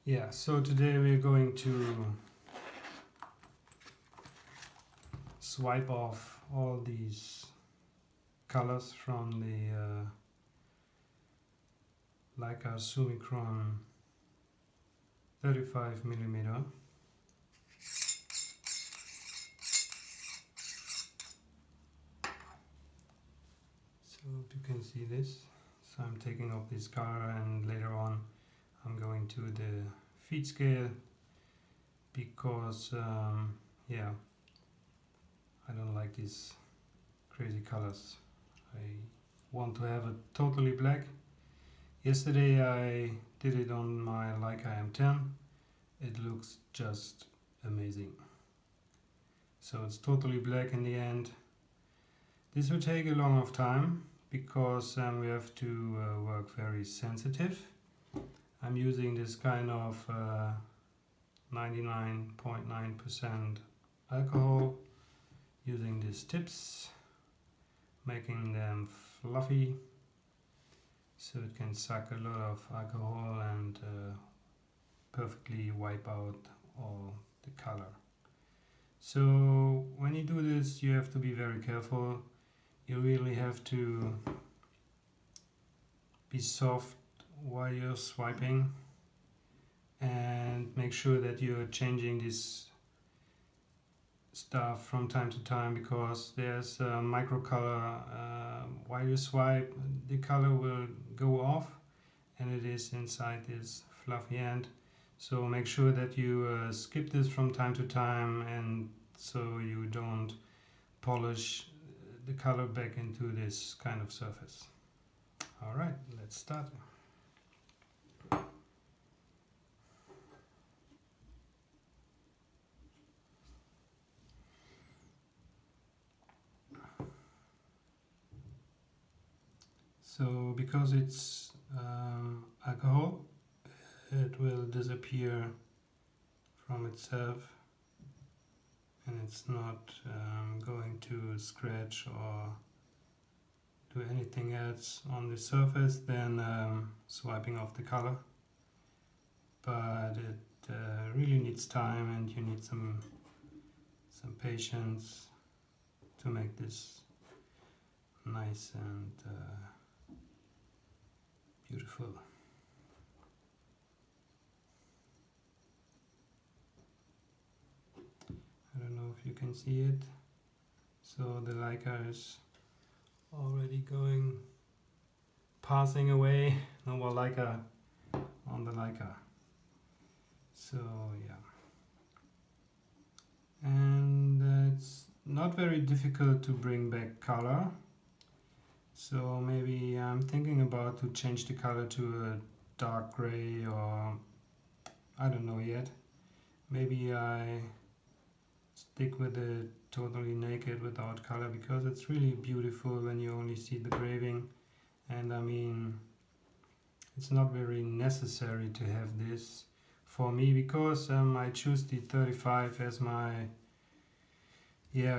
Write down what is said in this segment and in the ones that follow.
Yeah, so today we're going to swipe off all these colors from the Leica Summicron 35mm. So you can see this. So I'm taking off this color, and later on I'm going to the feed scale because yeah, I don't like these crazy colors. I want to have it totally black. Yesterday I did it on my Leica M10. It looks just amazing. So it's totally black in the end. This will take a long of time because we have to work very sensitive. I'm using this kind of 99.9% alcohol, using these tips, making them fluffy so it can suck a lot of alcohol and perfectly wipe out all the color. So when you do this, you have to be very careful. You really have to be soft while you're swiping and make sure that you're changing this stuff from time to time, because there's a micro color. While you swipe, the color will go off and it is inside this fluffy end. So make sure that you skip this from time to time, and so you don't polish the color back into this kind of surface. Alright, let's start. So because it's alcohol, it will disappear from itself, and it's not going to scratch or do anything else on the surface than swiping off the color. But it really needs time, and you need some patience to make this nice and beautiful. I don't know if you can see it. So the Leica is already passing away. No more Leica on the Leica. So yeah. And it's not very difficult to bring back color. So maybe I'm thinking about to change the color to a dark gray, or I don't know yet. Maybe I stick with it totally naked without color, because it's really beautiful when you only see the graving. And I mean, it's not very necessary to have this for me, because I choose the 35 as my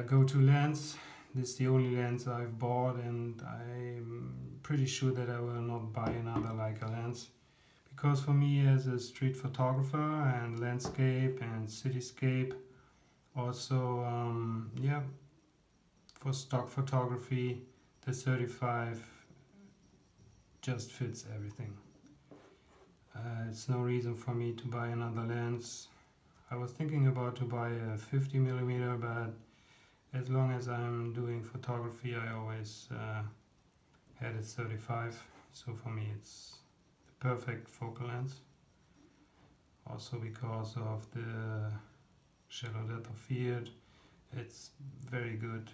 go-to lens. This is the only lens I've bought, and I'm pretty sure that I will not buy another Leica lens, because for me, as a street photographer and landscape and cityscape, also for stock photography, the 35 just fits everything. It's no reason for me to buy another lens. I was thinking about to buy a 50mm, but as long as I'm doing photography, I always had a 35. So for me, it's the perfect focal lens. Also because of the shallow depth of field, it's very good.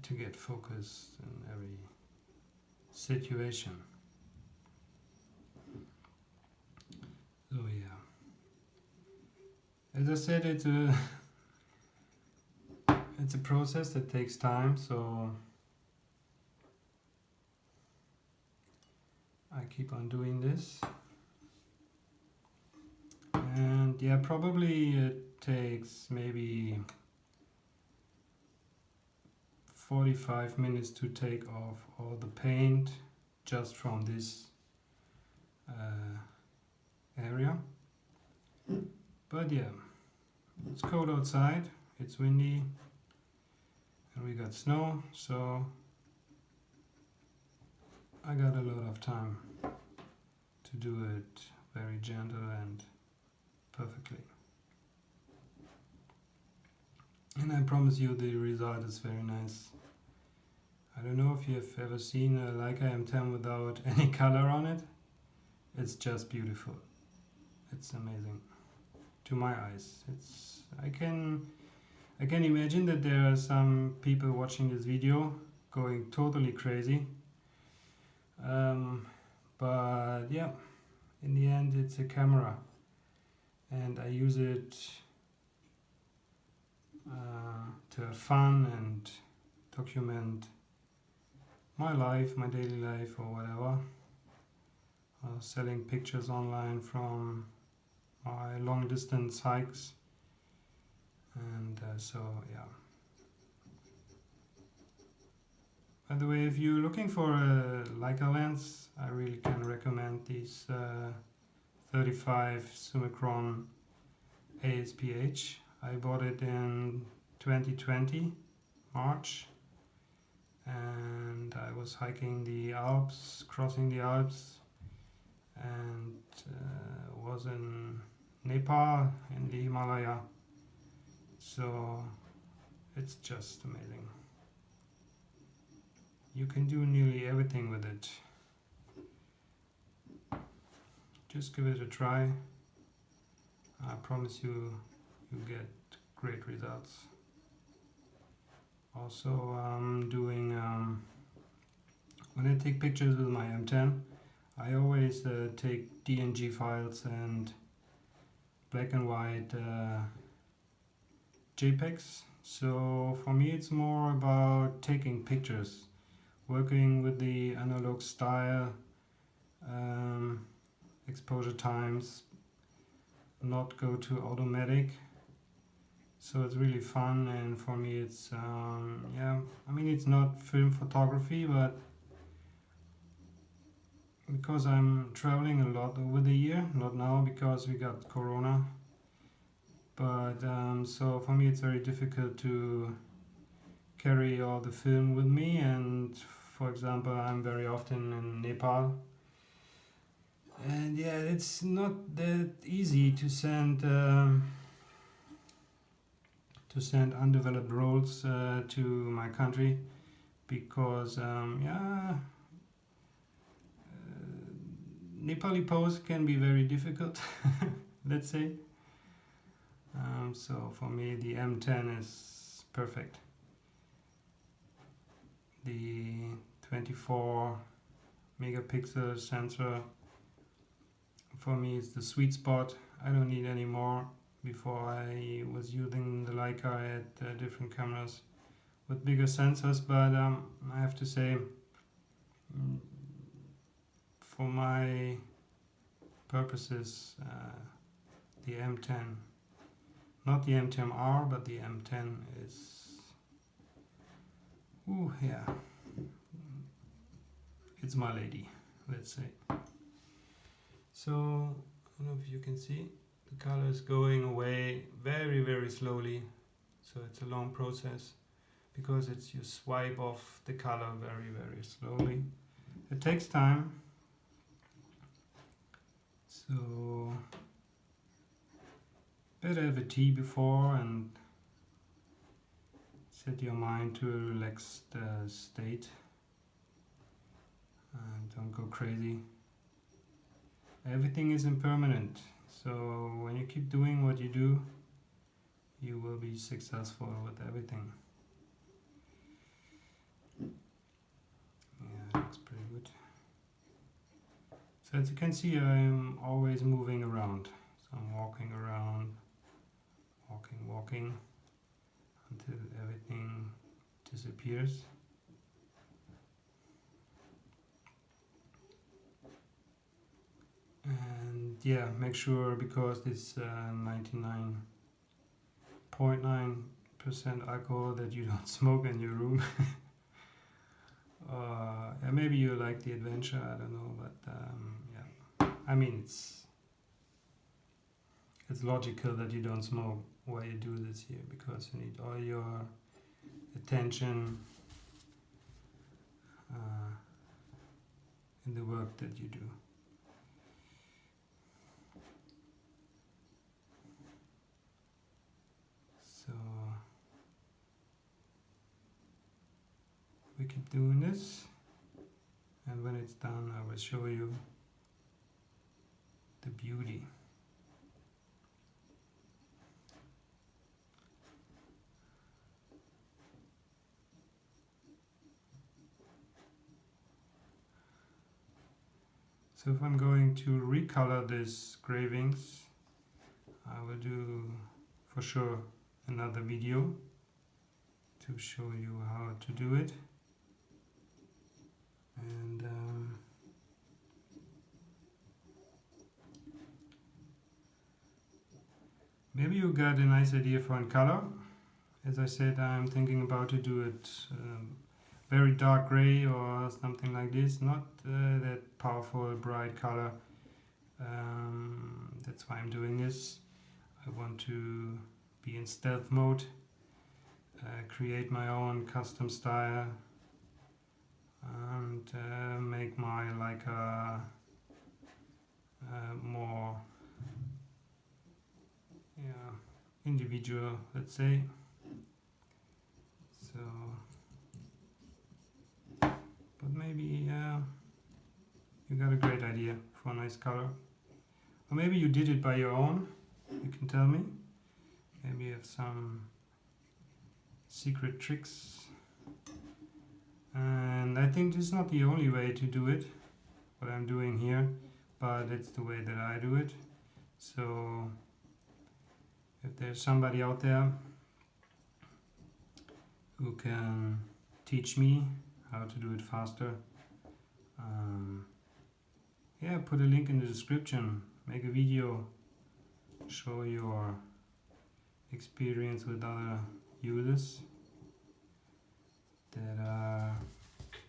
To get focused in every situation. So yeah, as I said, it's a process that takes time, so I keep on doing this. And yeah, probably it takes maybe 45 minutes to take off all the paint just from this area. But yeah, it's cold outside, it's windy, and we got snow, so I got a lot of time to do it very gentle and perfectly. And I promise you the result is very nice. I don't know if you have ever seen a Leica M10 without any color on it. It's just beautiful. It's amazing. To my eyes. I can imagine that there are some people watching this video going totally crazy. But yeah, in the end it's a camera. And I use it to have fun and document my life, my daily life or whatever. Selling pictures online from my long distance hikes, and so yeah. By the way, if you're looking for a Leica lens, I really can recommend these 35 Summicron ASPH. I bought it in 2020, March, and I was hiking the Alps, crossing the Alps, and was in Nepal, in the Himalaya. So it's just amazing. You can do nearly everything with it. Just give it a try. I promise you, you get great results. Also, I'm doing, when I take pictures with my M10, I always take DNG files and black and white JPEGs. So for me it's more about taking pictures, working with the analog style, exposure times, not go to automatic. So it's really fun, and for me it's yeah, I mean it's not film photography, but because I'm traveling a lot over the year, not now because we got Corona, but so for me it's very difficult to carry all the film with me, and for example I'm very often in Nepal, and yeah, it's not that easy to send undeveloped rolls to my country, because yeah, Nepali pose can be very difficult, let's say. So for me the M10 is perfect. The 24 megapixel sensor for me is the sweet spot. I don't need any more. Before I was using the Leica, I had different cameras with bigger sensors, but I have to say, for my purposes, the M10, not the M10R, but the M10 is, ooh, yeah, it's my lady, let's say. So, I don't know if you can see, the color is going away very, very slowly, so it's a long process, because it's you swipe off the color very, very slowly. It takes time. So better have a tea before and set your mind to a relaxed state, and don't go crazy. Everything is impermanent, so when you keep doing what you do, you will be successful with everything. Yeah, that looks pretty good. So as you can see, I'm always moving around. So I'm walking around, walking, until everything disappears. And yeah, make sure, because this 99.9% alcohol, that you don't smoke in your room. Yeah, maybe you like the adventure, I don't know, but yeah, I mean it's logical that you don't smoke while you do this here, because you need all your attention in the work that you do. So we keep doing this, and when it's done I will show you the beauty. So if I'm going to recolor these engravings, I will do for sure another video to show you how to do it. And maybe you got a nice idea for a color. As I said, I'm thinking about to do it very dark gray or something like this, not that powerful bright color. That's why I'm doing this. I want to be in stealth mode, create my own custom style, and make my Leica more individual, let's say. So, but maybe you got a great idea for a nice color, or maybe you did it by your own. You can tell me. Maybe you have some secret tricks. And I think this is not the only way to do it, what I'm doing here, but it's the way that I do it. So if there's somebody out there who can teach me how to do it faster, yeah, put a link in the description, make a video, show your experience with other users that are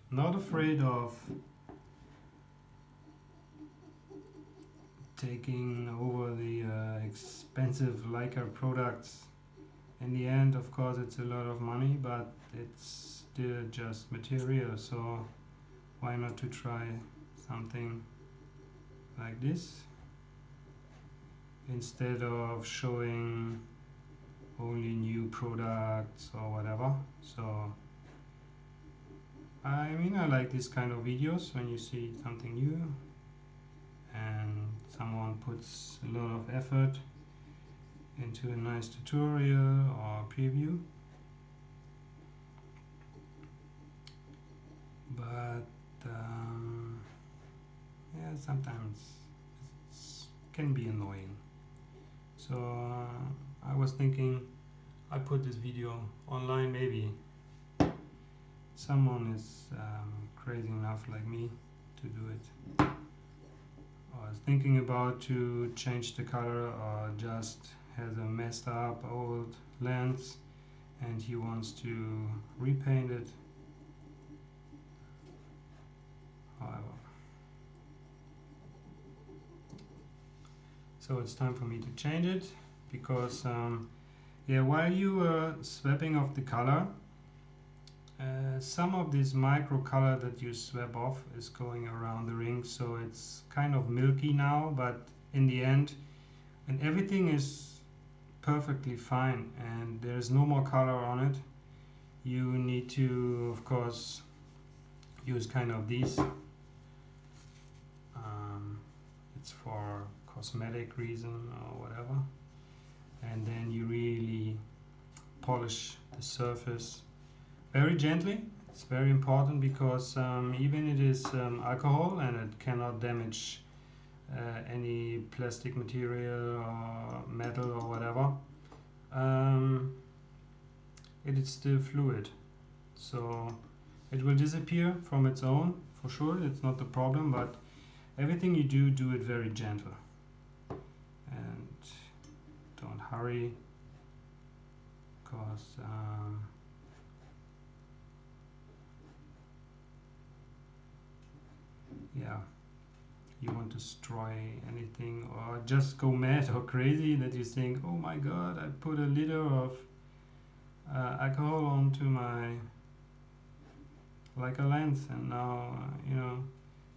not afraid of taking over the expensive Leica products. In the end, of course, it's a lot of money, but it's still just material, so why not to try something like this instead of showing only new products or whatever. So I mean, I like this kind of videos when you see something new and someone puts a lot of effort into a nice tutorial or preview. But yeah, sometimes it can be annoying. So I was thinking I put this video online, maybe someone is crazy enough like me to do it. I was thinking about to change the color, or just has a messed up old lens and he wants to repaint it. However, so it's time for me to change it, because yeah, while you are swapping off the color, some of this micro color that you swap off is going around the ring, so it's kind of milky now, but in the end, and everything is perfectly fine and there's no more color on it, you need to, of course, use kind of these. It's for cosmetic reason or whatever, and then you really polish the surface very gently. It's very important, because even it is alcohol and it cannot damage any plastic material or metal or whatever. It is still fluid, so it will disappear from its own for sure. It's not the problem, but everything you do it very gentle and don't hurry, because yeah, you want to destroy anything or just go mad or crazy that you think, oh my god, I put a liter of alcohol onto my Leica lens, and now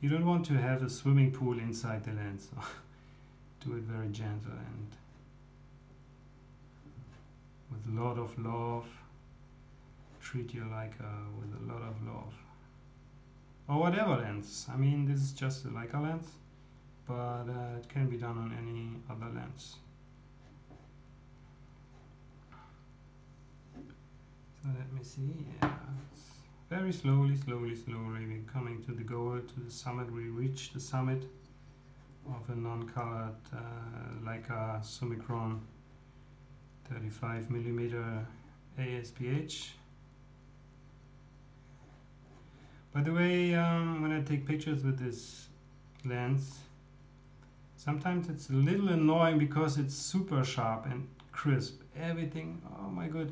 you don't want to have a swimming pool inside the lens. So do it very gentle and with a lot of love. Treat your Leica with a lot of love. Or whatever lens. I mean, this is just a Leica lens, but it can be done on any other lens. So let me see. Yeah, it's very slowly, we're coming to the goal, to the summit. We reach the summit of a non-colored Leica Summicron 35mm ASPH. By the way, when I take pictures with this lens, sometimes it's a little annoying because it's super sharp and crisp. Everything, oh my god.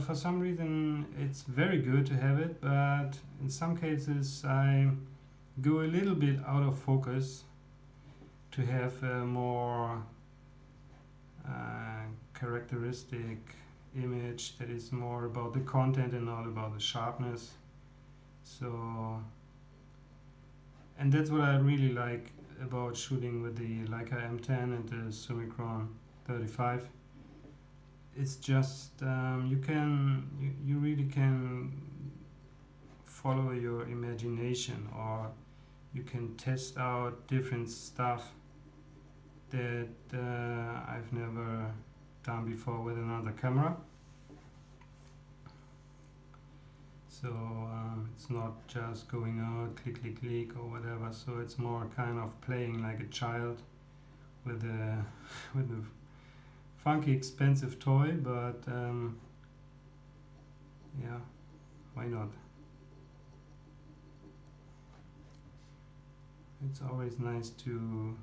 For some reason it's very good to have it, but in some cases I go a little bit out of focus to have a more characteristic image that is more about the content and not about the sharpness. So, and that's what I really like about shooting with the Leica M10 and the Summicron 35. It's just you really can follow your imagination, or you can test out different stuff that I've never done before with another camera. So it's not just going out, click, click, click, or whatever. So it's more kind of playing like a child with a funky, expensive toy. But yeah, why not? It's always nice to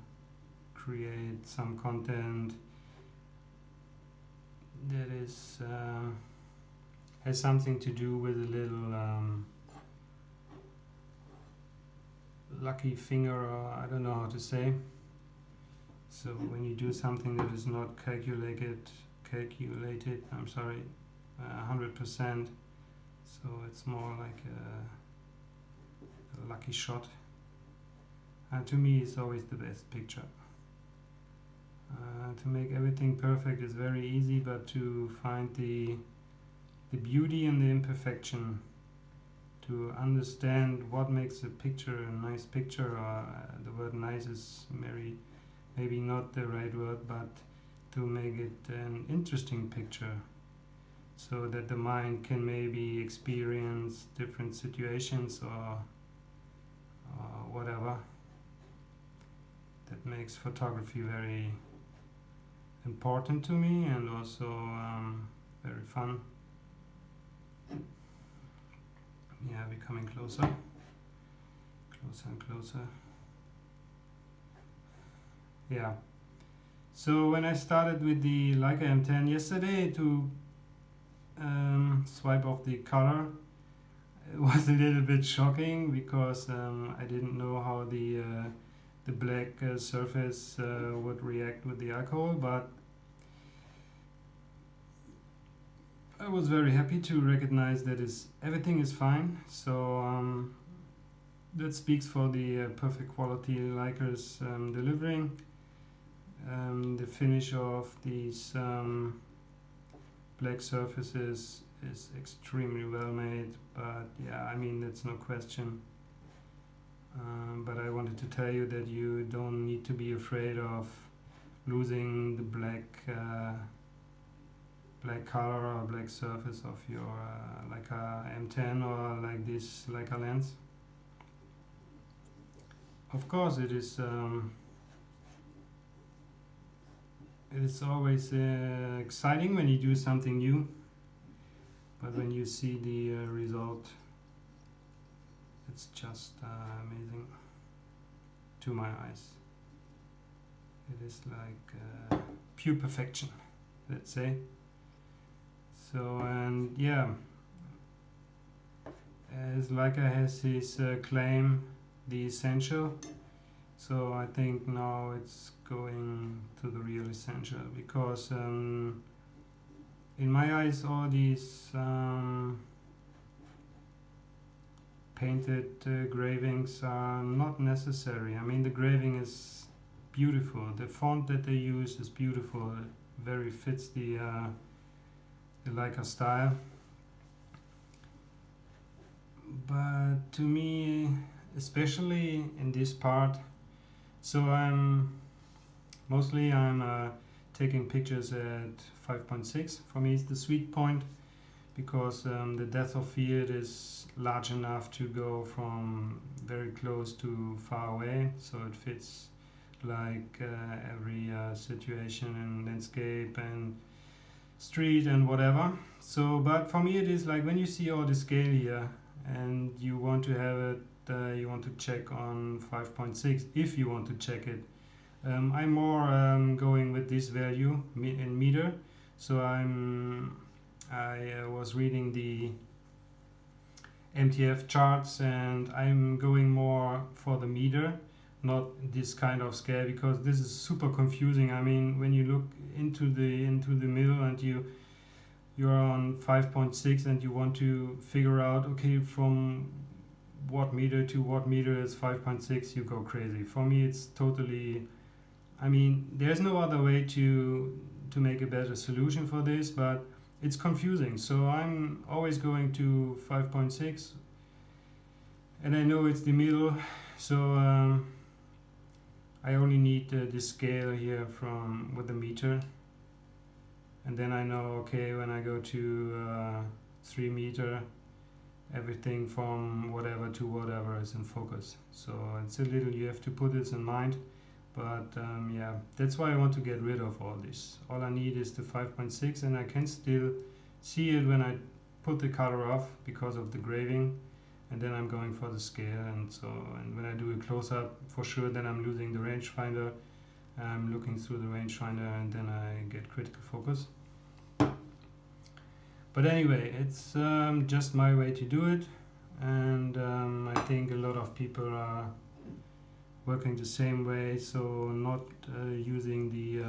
create some content that is has something to do with a little lucky finger, or I don't know how to say. So when you do something that is not calculated, I'm sorry, 100%, so it's more like a lucky shot. And to me, it's always the best picture. To make everything perfect is very easy, but to find the beauty in the imperfection, to understand what makes a picture a nice picture, or the word nice is maybe not the right word, but to make it an interesting picture, so that the mind can maybe experience different situations or whatever. That makes photography very important to me, and also very fun. Yeah, we're coming closer and closer. Yeah, so when I started with the Leica M10 yesterday to swipe off the color, it was a little bit shocking because I didn't know how the black surface would react with the alcohol, but I was very happy to recognize that everything is fine. So that speaks for the perfect quality Leica is delivering. The finish of these black surfaces is extremely well made, but yeah, I mean, that's no question. But I wanted to tell you that you don't need to be afraid of losing the black color or black surface of your Leica M10 or like this Leica lens. Of course, it is always exciting when you do something new, but when you see the result, it's just amazing to my eyes. It is like pure perfection, let's say. So, and yeah, as Leica has his claim the essential. So I think now it's going to the real essential, because in my eyes all these painted gravings are not necessary. I mean, the graving is beautiful, the font that they use is beautiful, it very fits the Leica style. But to me, especially in this part, so I'm taking pictures at 5.6. For me it's the sweet point, because the depth of field is large enough to go from very close to far away, so it fits like every situation in landscape and street and whatever. So but for me it is like when you see all the scale here and you want to have it, you want to check on 5.6 if you want to check it. I'm more going with this value in meter. So I was reading the MTF charts and I'm going more for the meter, not this kind of scale, because this is super confusing. I mean, when you look into the middle and you're on 5.6 and you want to figure out, okay, from what meter to what meter is 5.6, you go crazy. For me it's totally, I mean, there's no other way to make a better solution for this, but it's confusing. So I'm always going to 5.6 and I know it's the middle, so I only need this scale here from with the meter, and then I know, okay, when I go to 3 meter, everything from whatever to whatever is in focus. So it's a little, you have to put this in mind, but yeah, that's why I want to get rid of all this. All I need is the 5.6 and I can still see it when I put the color off because of the graving, and then I'm going for the scale. And so, and when I do a close-up, for sure then I'm losing the rangefinder, I'm looking through the rangefinder and then I get critical focus. But anyway, it's just my way to do it, and I think a lot of people are working the same way, so not using the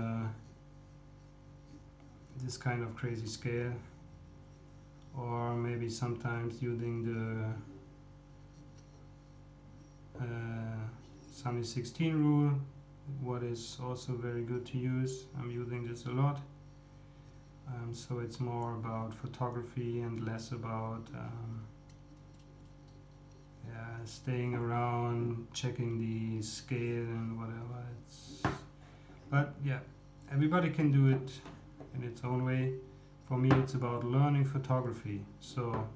this kind of crazy scale, or maybe sometimes using the Sunny 16 rule, what is also very good to use. I'm using this a lot. So it's more about photography and less about staying around checking the scale and whatever. But yeah, everybody can do it in its own way. For me it's about learning photography, so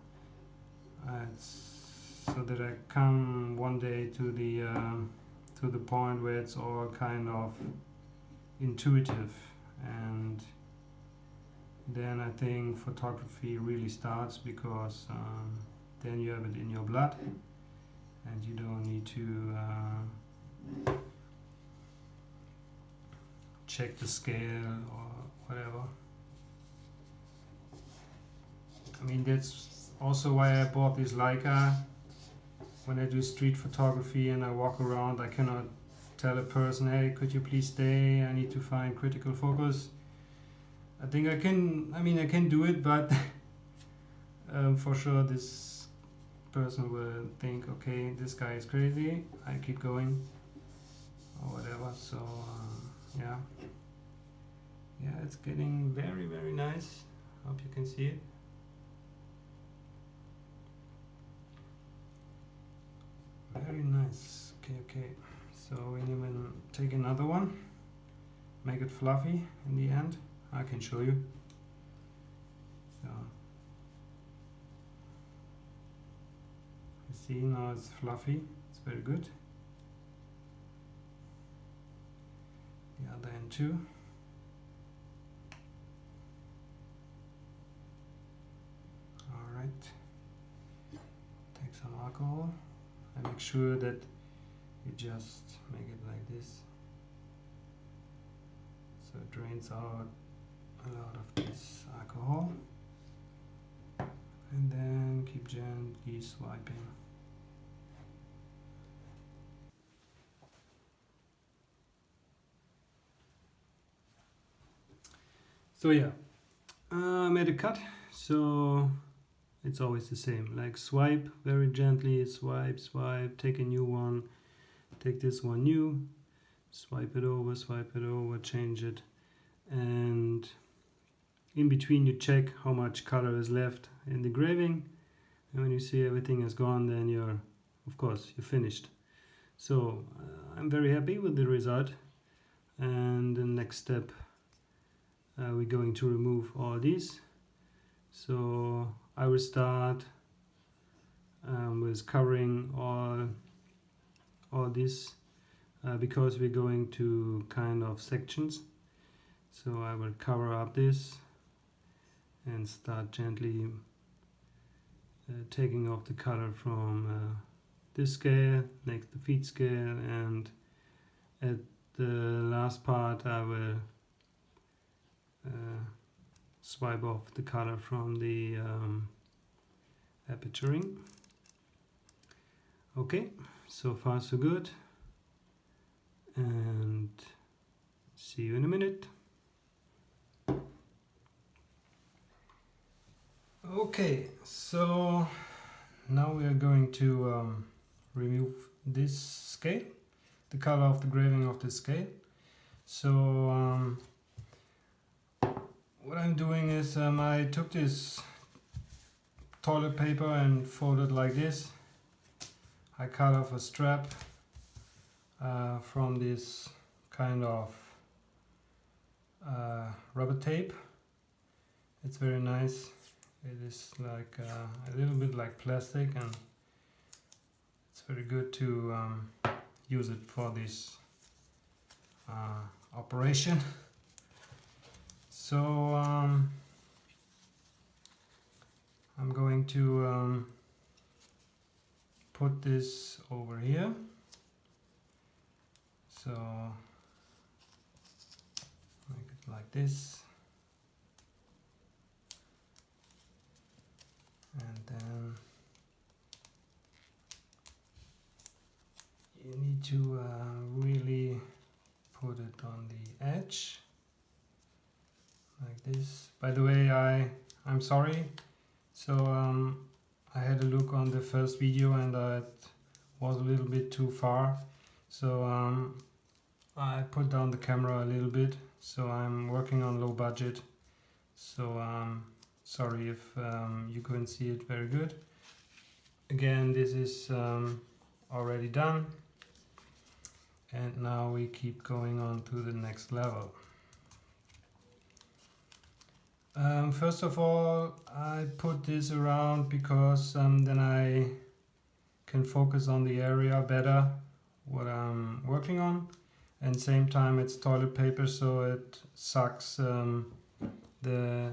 it's so that I come one day to the point where it's all kind of intuitive, and then I think photography really starts, because then you have it in your blood and you don't need to check the scale or whatever. I mean, that's also why I bought this Leica. When I do street photography and I walk around, I cannot tell a person, hey, could you please stay, I need to find critical focus. I think I can do it, but for sure this person will think, okay, this guy is crazy, I keep going or whatever. So yeah, it's getting very, very nice. Hope you can see it. Very nice. Okay, so we even take another one, make it fluffy in the end. I can show you. So you see, now it's fluffy, it's very good. The other end too. Alright, take some alcohol and make sure that you just make it like this, so it drains out a lot of this alcohol, and then keep gently swiping. So yeah, I made a cut, so it's always the same, like swipe very gently, swipe, take a new one, take this one new, swipe it over, change it, and in between you check how much color is left in the engraving, and when you see everything is gone, then you're finished. So I'm very happy with the result, and the next step, we're going to remove all these. So I will start with covering all this, because we're going to kind of sections. So I will cover up this and start gently taking off the color from this scale, next the feet scale, and at the last part I will swipe off the color from the aperturing. Okay, so far so good, and see you in a minute. Okay, so now we are going to remove this scale, the color of the graving of the scale. So what I'm doing is I took this toilet paper and folded like this. I cut off a strap from this kind of rubber tape. It's very nice. It is like a little bit like plastic, and it's very good to use it for this operation. So I'm going to put this over here. So make it like this, and then you need to really put it on the edge like this. By the way, I'm sorry. So I had a look on the first video and it was a little bit too far. So I put down the camera a little bit. So I'm working on low budget. So sorry if you couldn't see it very good. Again, this is already done. And now we keep going on to the next level. First of all, I put this around because then I can focus on the area better, what I'm working on, and same time it's toilet paper, so it sucks the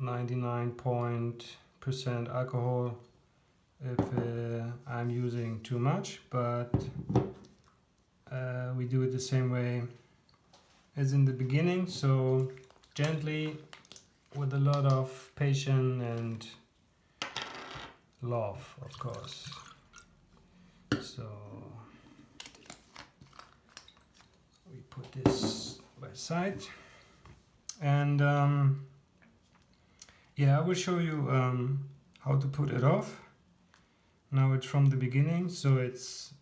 99% alcohol if I'm using too much, but we do it the same way as in the beginning, so gently, with a lot of patience and love, of course. So we put this by side, and yeah, I will show you how to put it off. Now it's from the beginning, so it's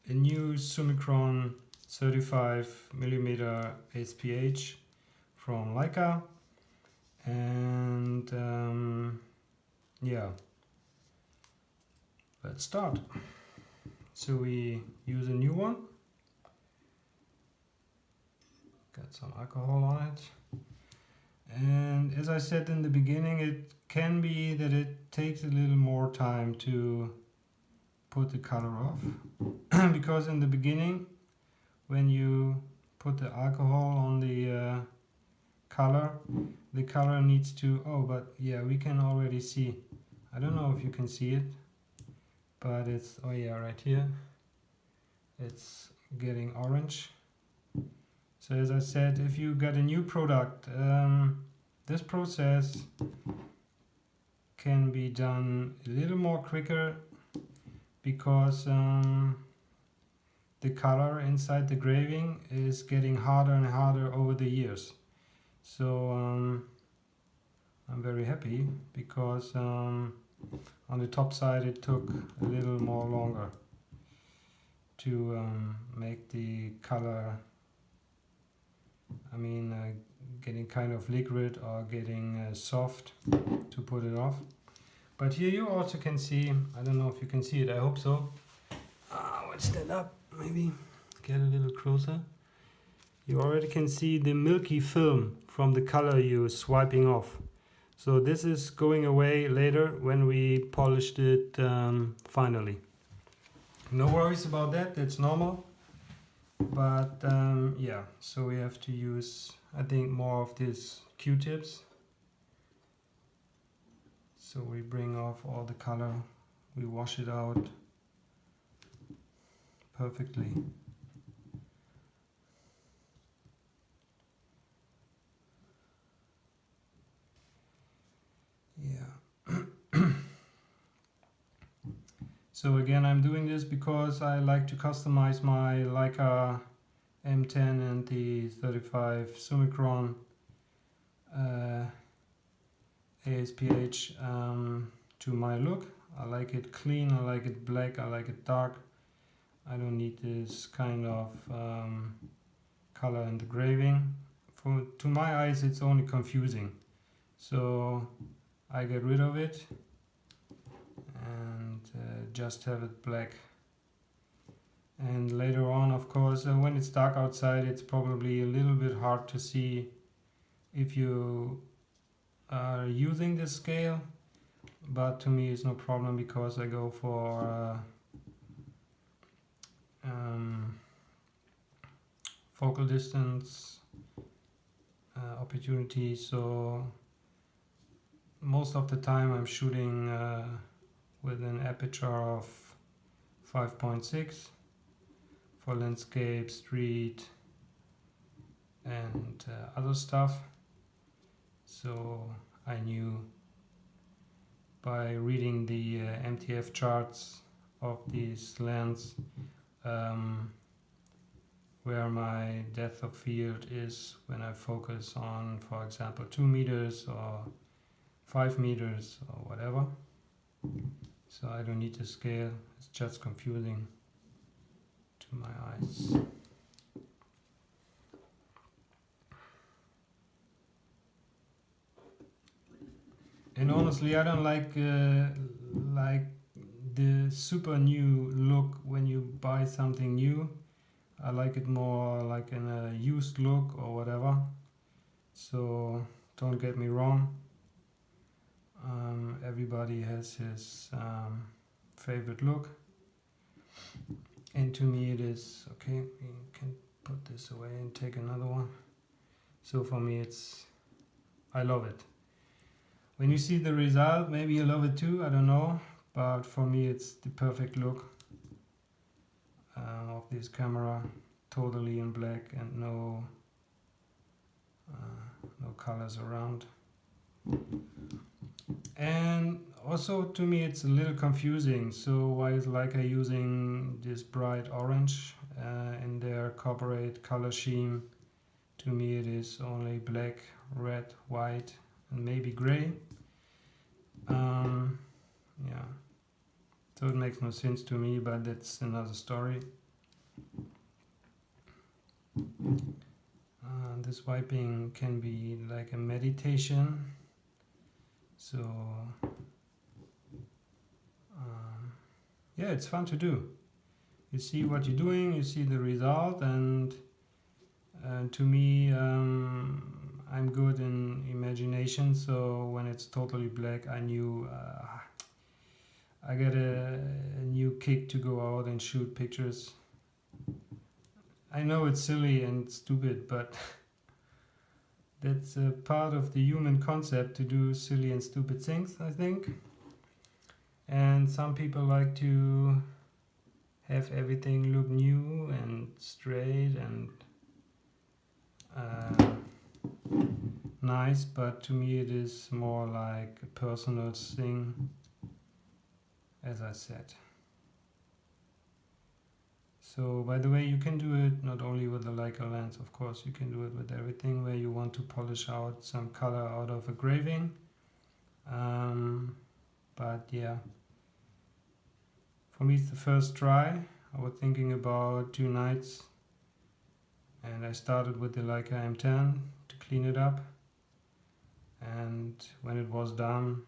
a new Summicron 35mm ASPH from Leica. And yeah, let's start. So we use a new one, got some alcohol on it, and as I said in the beginning, it can be that it takes a little more time to put the color off because in the beginning, when you put the alcohol on the color needs to, but yeah, we can already see, I don't know if you can see it, but it's, right here, it's getting orange. So as I said, if you got a new product, this process can be done a little more quicker because the color inside the engraving is getting harder and harder over the years. So I'm very happy because on the top side it took a little more longer to make the color, getting kind of liquid or getting soft to put it off. But here you also can see, I don't know if you can see it, I hope so. I'll stand up, maybe get a little closer. You already can see the milky film from the color you're swiping off. So this is going away later when we polished it finally. No worries about that, that's normal. But yeah, so we have to use, I think, more of these Q-tips. So we bring off all the color, we wash it out perfectly. Yeah. So again, I'm doing this because I like to customize my Leica M10 and the 35 Summicron ASPH to my look. I like it clean, I like it black, I like it dark. I don't need this kind of color and engraving. To my eyes it's only confusing. So I get rid of it and just have it black. And later on, of course, when it's dark outside, it's probably a little bit hard to see if you are using this scale, but to me it's no problem because I go for focal distance opportunity. So most of the time I'm shooting with an aperture of 5.6 for landscape, street and other stuff. So I knew by reading the MTF charts of these lens where my depth of field is when I focus on, for example, 2 meters or 5 meters or whatever. So I don't need to scale, it's just confusing to my eyes. And honestly, I don't like the super new look when you buy something new. I like it more like in a used look or whatever. So don't get me wrong. Everybody has his favorite look. And to me it is, okay, we can put this away and take another one. So for me I love it. When you see the result, maybe you love it too, I don't know. But for me it's the perfect look of this camera, totally in black and no colors around. And also to me it's a little confusing. So why is Leica using this bright orange in their corporate color scheme? To me it is only black, red, white and maybe gray. Yeah, so it makes no sense to me, but that's another story. This wiping can be like a meditation. So yeah, it's fun to do. You see what you're doing, you see the result, and to me I'm good in imagination. So when it's totally black, I knew I get a new kick to go out and shoot pictures. I know it's silly and stupid, but that's a part of the human concept to do silly and stupid things, I think. And some people like to have everything look new and straight and nice, but to me it is more like a personal thing, as I said. So by the way, you can do it not only with the Leica lens, of course, you can do it with everything where you want to polish out some color out of a graving. But yeah, for me it's the first try. I was thinking about 2 nights, and I started with the Leica M10 to clean it up, and when it was done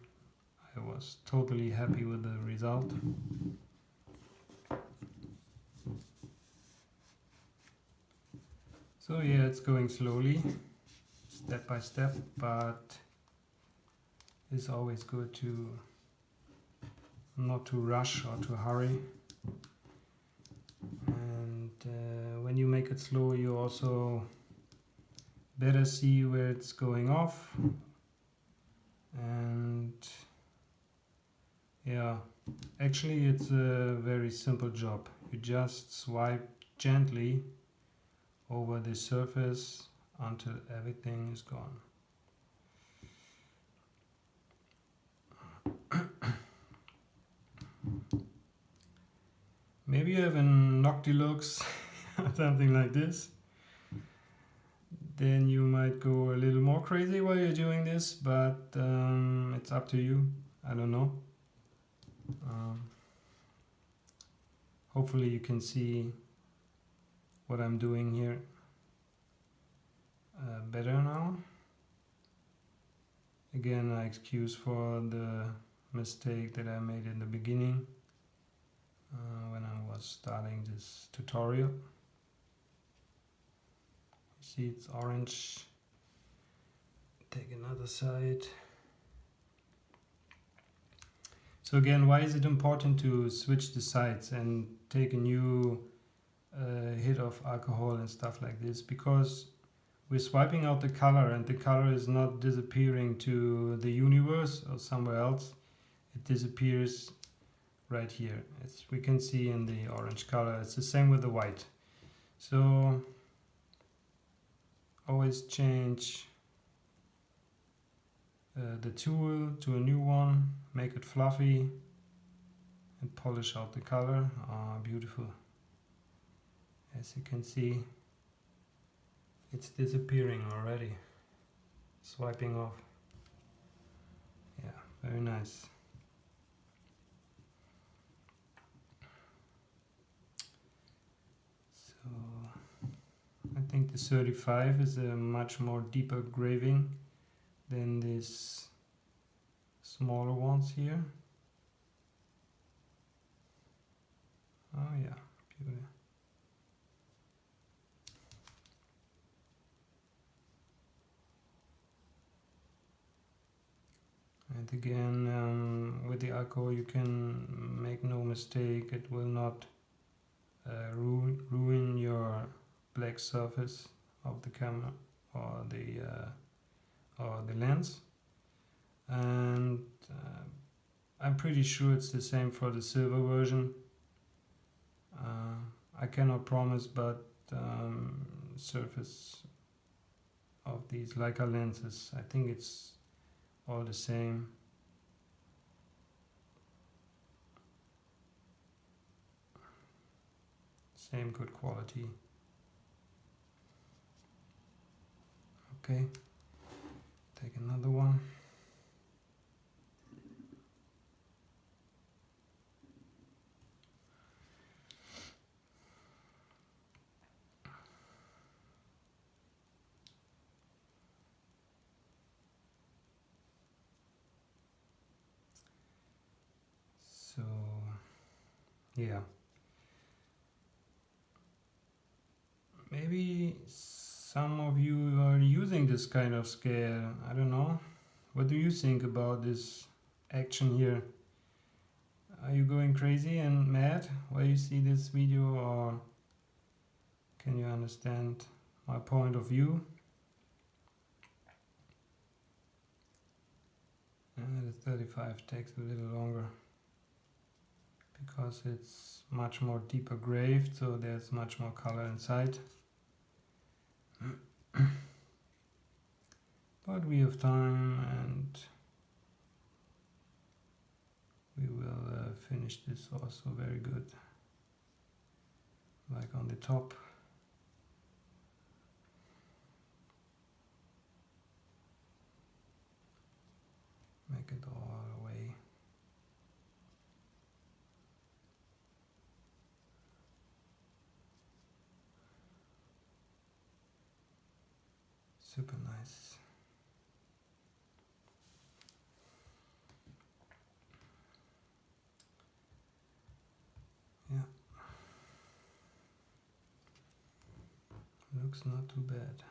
I was totally happy with the result. So yeah, it's going slowly, step by step, but it's always good to not to rush or to hurry. And when you make it slow, you also better see where it's going off. And yeah, actually it's a very simple job. You just swipe gently over the surface until everything is gone. Maybe you have a Noctilux or something like this. Then you might go a little more crazy while you're doing this, but it's up to you. I don't know. Hopefully you can see what I'm doing here better now. Again, I excuse for the mistake that I made in the beginning when I was starting this tutorial. You see it's orange. Take another side. So again, why is it important to switch the sides and take a new hit of alcohol and stuff like this? Because we're swiping out the color, and the color is not disappearing to the universe or somewhere else. It disappears right here. We can see in the orange color. It's the same with the white. So always change the tool to a new one, make it fluffy, and polish out the color. Ah, beautiful. As you can see, it's disappearing already. Swiping off. Yeah, very nice. So I think the 35 is a much more deeper graving than these smaller ones here. Oh yeah, beautiful. And again, with the alcohol you can make no mistake, it will not ruin your black surface of the camera or the lens. And I'm pretty sure it's the same for the silver version. I cannot promise, but surface of these Leica lenses, I think it's all the same. Same good quality. Okay, take another one. So yeah, maybe some of you are using this kind of scale. I don't know. What do you think about this action here? Are you going crazy and mad while you see this video, or can you understand my point of view? The 35 takes a little longer because it's much more deeper graved, so there's much more color inside. But we have time, and we will finish this also very good. like on the top. Make it all the way. Super nice. Yeah. Looks not too bad.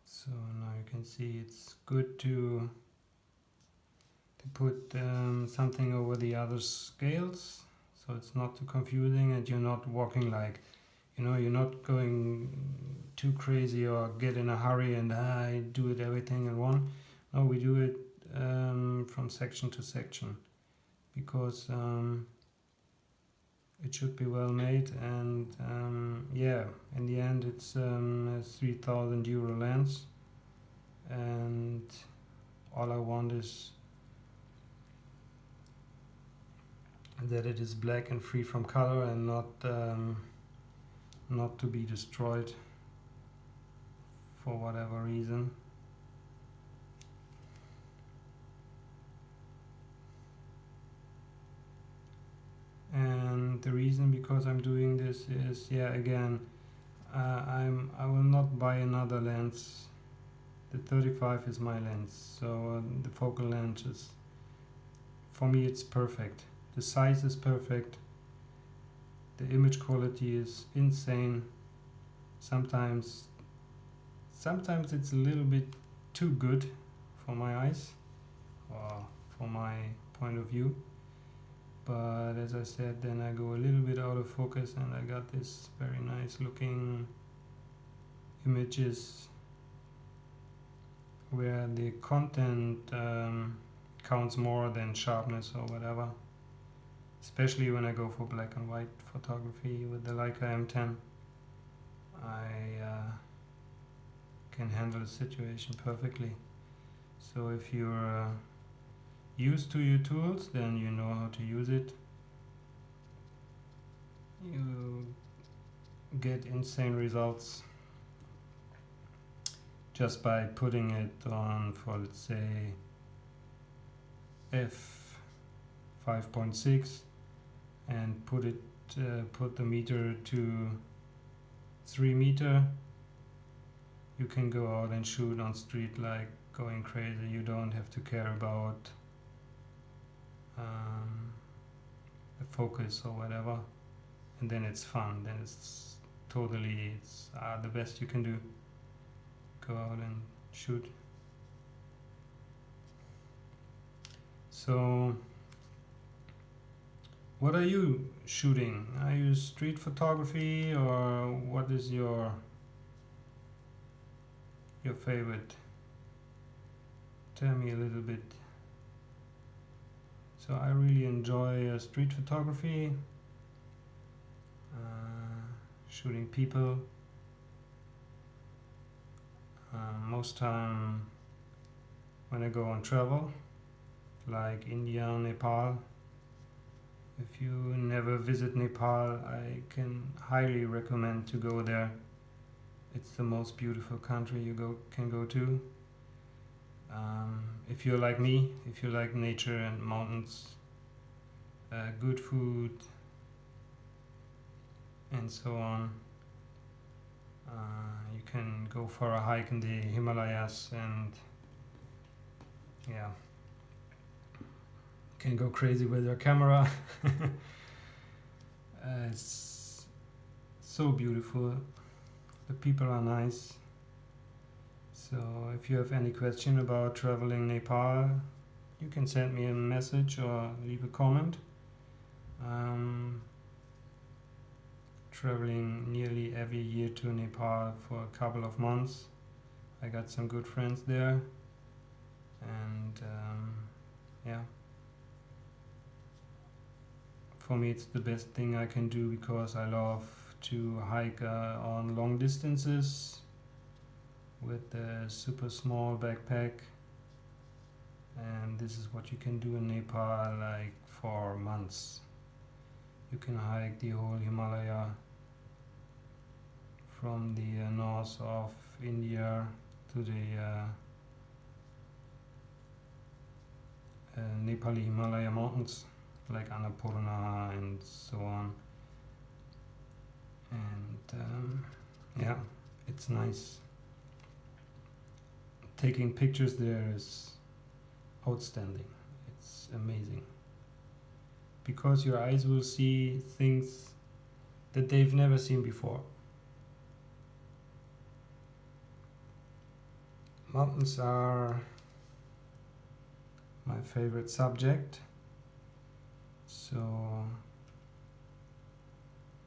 So now you can see it's good to put something over the other scales, so it's not too confusing and you're not walking like, you know, you're not going too crazy or get in a hurry and I do it everything in one. No, we do it from section to section, because it should be well made, and yeah, in the end it's a 3,000 euro lens, and all I want is that it is black and free from color and not to be destroyed for whatever reason. And the reason because I'm doing this is, yeah, again, I will not buy another lens. The 35 is my lens, so the focal length is, for me, it's perfect. The size is perfect. The image quality is insane. Sometimes it's a little bit too good for my eyes, or for my point of view. But as I said, then I go a little bit out of focus and I got this very nice looking images where the content counts more than sharpness or whatever. Especially when I go for black and white photography with the Leica M10, I can handle the situation perfectly. So if you're used to your tools, then you know how to use it. You get insane results just by putting it on for, let's say, f5.6 and put the meter to 3 meter. You can go out and shoot on street like going crazy. You don't have to care about the focus or whatever, and then it's fun. Then it's totally the best you can do. Go out and shoot. So what are you shooting? Are you street photography, or what is your favorite? Tell me a little bit. So I really enjoy street photography, shooting people. Most time when I go on travel, like India, Nepal. If you never visit Nepal, I can highly recommend to go there. It's the most beautiful country you can go to. If you're like me, if you like nature and mountains, good food, and so on, you can go for a hike in the Himalayas, and yeah, can go crazy with your camera. It's so beautiful. The people are nice. So if you have any question about traveling Nepal, you can send me a message or leave a comment. Traveling nearly every year to Nepal for a couple of months. I got some good friends there, and yeah, for me it's the best thing I can do because I love to hike on long distances with a super small backpack, and this is what you can do in Nepal like for months. You can hike the whole Himalaya from the north of India to the Nepali Himalaya mountains like Annapurna and so on. And yeah, it's nice. Taking pictures there is outstanding. It's amazing. Because your eyes will see things that they've never seen before. Mountains are my favorite subject. So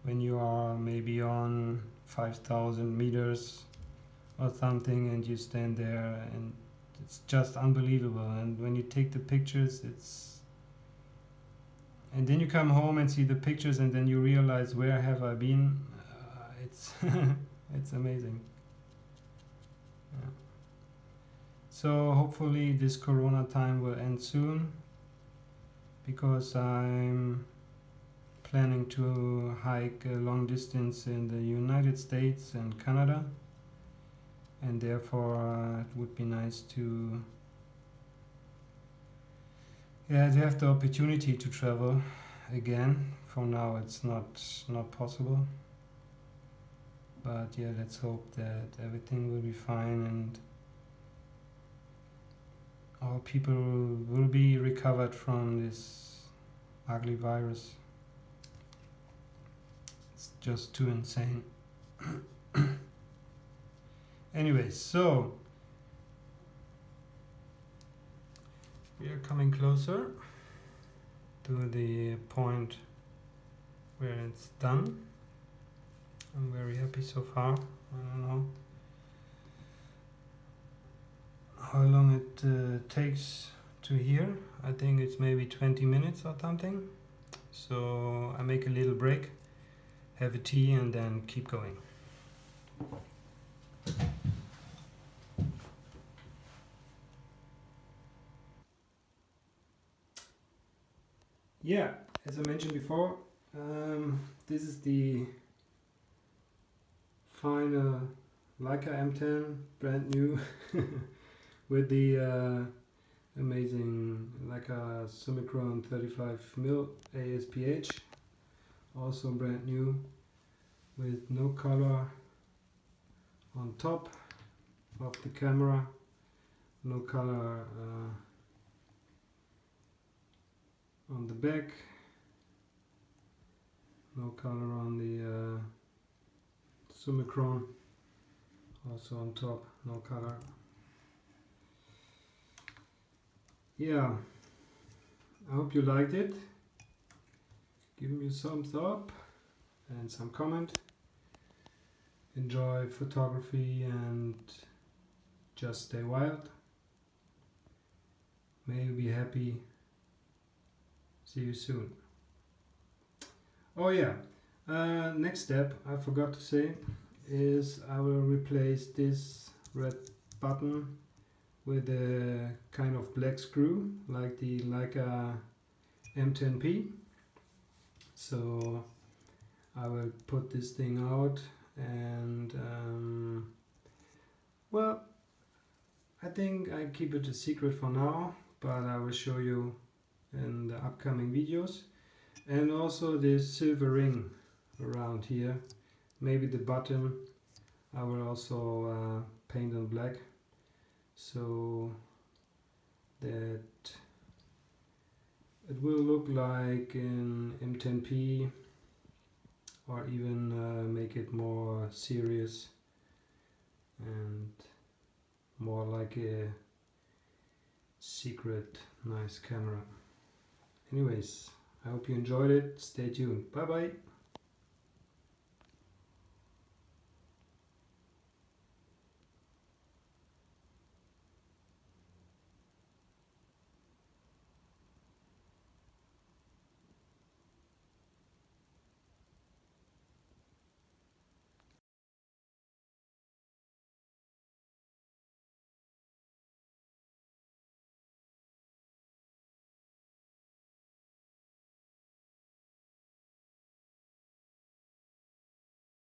when you are maybe on 5,000 meters or something and you stand there and it's just unbelievable, and when you take the pictures and then you come home and see the pictures and then you realize where have I been. It's it's amazing. Yeah. So hopefully this Corona time will end soon, because I'm planning to hike a long distance in the United States and Canada, and therefore it would be nice to have the opportunity to travel again. For now it's not possible, but yeah, let's hope that everything will be fine and all people will be recovered from this ugly virus. It's just too insane. Anyways, so we are coming closer to the point where it's done. I'm very happy so far. I don't know how long it takes to here. I think it's maybe 20 minutes or something. So I make a little break, have a tea, and then keep going. Yeah, as I mentioned before, this is the final Leica M10, brand new, with the amazing Leica Summicron 35mm ASPH, also brand new, with no color on top of the camera, no color on the back, no color on the Summicron, also on top, no color. Yeah, I hope you liked it. Give me a thumbs up and some comment. Enjoy photography and just stay wild. May you be happy. See you soon. Oh yeah, next step I forgot to say is I will replace this red button with a kind of black screw like the Leica M10P. So I will put this thing out, and well, I think I keep it a secret for now, but I will show you in the upcoming videos. And also this silver ring around here, maybe the button I will also paint on black, so that it will look like an M10P, or even make it more serious and more like a secret nice camera. Anyways, I hope you enjoyed it. Stay tuned. Bye bye.